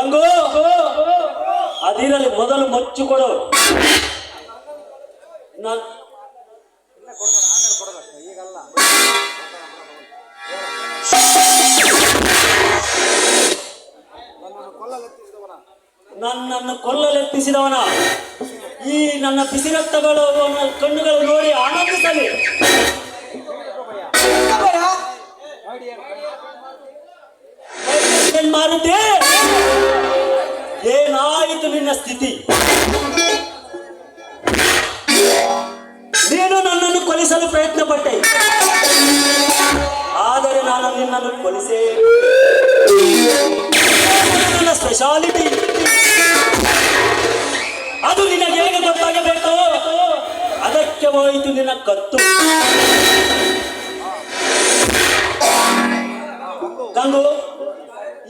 ಗಂಗು ಅದಿರಲಿ, ಮೊದಲು ಮುಚ್ಚು ಕೊಡು. ನನ್ನನ್ನು ಕೊಲ್ಲಲೆತ್ತಿಸಿದವನ ಈ ನನ್ನ ಬಿಸಿ ರಕ್ತಗಳು ಕಣ್ಣುಗಳು ನೋಡಿ ಆನಂದಿಸಲಿ. ಮಾರುತಿ, ಏನಾಯಿತು ನಿನ್ನ ಸ್ಥಿತಿ? ನೀನು ನನ್ನನ್ನು ಕೊಲಿಸಲು ಪ್ರಯತ್ನ ಪಟ್ಟೆ, ಆದರೆ ನಾನು ನಿನ್ನನ್ನು ಕೊಲಿಸೇ ನನ್ನ ಸ್ಪೆಷಾಲಿಟಿ. ಅದು ನಿನಗೆ ಹೇಗೆ ಗೊತ್ತಾಗಬೇಕು? ಅದಕ್ಕೆ ಹೋಯಿತು ನಿನ್ನ ಕತ್ತು. ಗಂಗು,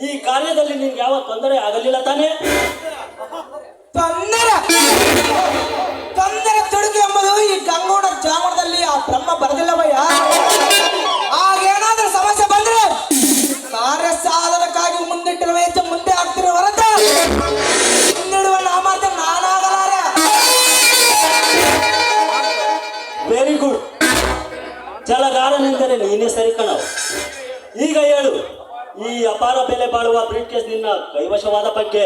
ಈ ಕಾರ್ಯದಲ್ಲಿ ನಿನ್ಗೆ ಯಾವ ತೊಂದರೆ ಆಗಲಿಲ್ಲ ತಾನೇ? ತೊಂದರೆ ತೊಡಕು ಎಂಬುದು ಈ ಗಂಗೋಡ ಜಾಮಣದಲ್ಲಿ ಆ ಬ್ರಹ್ಮ ಬರದಿಲ್ಲವಯ್ಯ. ಆಗೇನಾದ್ರೂ ಸಮಸ್ಯೆ ಬಂದ್ರೆ ಕಾರ್ಯ ಸಾಧನಕ್ಕಾಗಿ ಮುಂದಿಟ್ಟಿರುವ ಹೆಚ್ಚು ಮುಂದೆ ಆಗ್ತಿರೋ ಹೊರತ ಮುಂದಿಡುವ ನಾಮಾರ್ಥ ನಾನಾಗಲಾರ. Very good. ಜಲಗಾರನೆಂದರೆ ನೀನೇ ಸರಿ ಕಣವು. ಈಗ ಹೇಳು, ಈ ಅಪಾರ ಬೆಲೆ ಬಾಳುವ ಬ್ರೀಫ್ ಕೇಸ್ ನಿನ್ನ ಕೈವಶವಾದ ಬಗ್ಗೆ.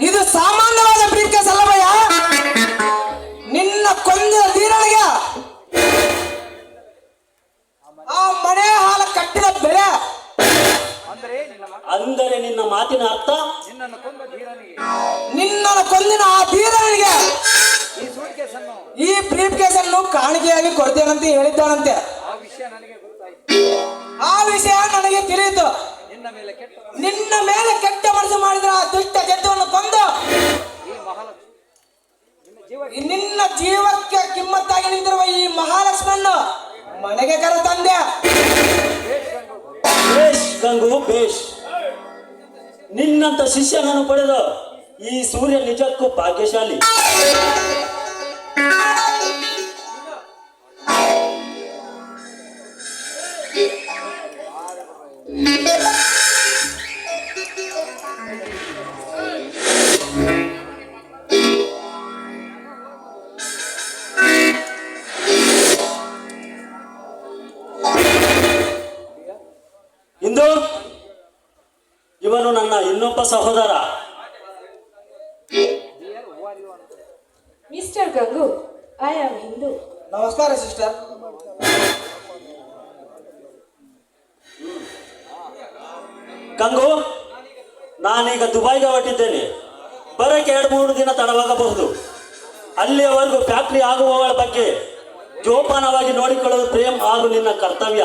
ಇದು ಸಾಮಾನ್ಯವಾದ ಬ್ರೀಫ್ ಕೇಸ್ ಅಲ್ಲವಯ್ಯ. ನಿನ್ನ ಕೊಂದ ಧೀರನಿಗೆ ಆ ಮನೆ ಹಾಲ ಕಟ್ಟಿದ ಬೆಲೆ. ಅಂದರೆ ನಿನ್ನ ಮಾತಿನ ಅರ್ಥ, ನಿನ್ನನ್ನು ಕೊಂದಿನ ಆ ಧೀರನಿಗೆ ಈ ಬ್ರೀಫ್ ಕೇಸ್ ಅನ್ನು ಕಾಣಿಕೆಯಾಗಿ ಕೊಡ್ತೇನಂತೆ ಹೇಳಿದ್ದಾನಂತೆ. ಆ ವಿಷಯ ನನಗೆ ತಿಳಿಯಿತು. ನಿನ್ನ ಮೇಲೆ ಕೆಟ್ಟ ಮನಸ್ಸು ಮಾಡಿದ್ರ ಆ ದುಷ್ಟ ಜಂತುವನ್ನು ಕೊಂದು ನಿನ್ನ ಜೀವಕ್ಕೆ ಕಿಮ್ಮತ್ತಾಗಿ ನಿಂತಿರುವ ಈ ಮಹಾಲಕ್ಷ್ಮಿಯನ್ನು ಮನೆಗೆ ಕರೆ ತಂದೆ. ಬೇಷ್ ಗಂಗು, ಬೇಷ್. ನಿನ್ನಂತ ಶಿಷ್ಯನನ್ನು ಪಡೆದ ಈ ಸೂರ್ಯ ನಿಜಕ್ಕೂ ಭಾಗ್ಯಶಾಲಿ. ಇಂದು ಇವನು ನನ್ನ ಇನ್ನೊಬ್ಬ ಸಹೋದರ mister Gangu. I am Hindu. ನಮಸ್ಕಾರ ಸಿಸ್ಟರ್. ಗಂಗು, ನಾನೀಗ ದುಬೈಗೆ ಹೊರಟಿದ್ದೇನೆ. ಬರೋಕ್ಕೆ 2-3 ದಿನ ತಡವಾಗಬಹುದು. ಅಲ್ಲಿಯವರೆಗೂ ಫ್ಯಾಕ್ಟ್ರಿ ಆಗುವವಳ ಬಗ್ಗೆ ಜೋಪಾನವಾಗಿ ನೋಡಿಕೊಳ್ಳುವುದು ಪ್ರೇಮ್ ಹಾಗೂ ನಿನ್ನ ಕರ್ತವ್ಯ.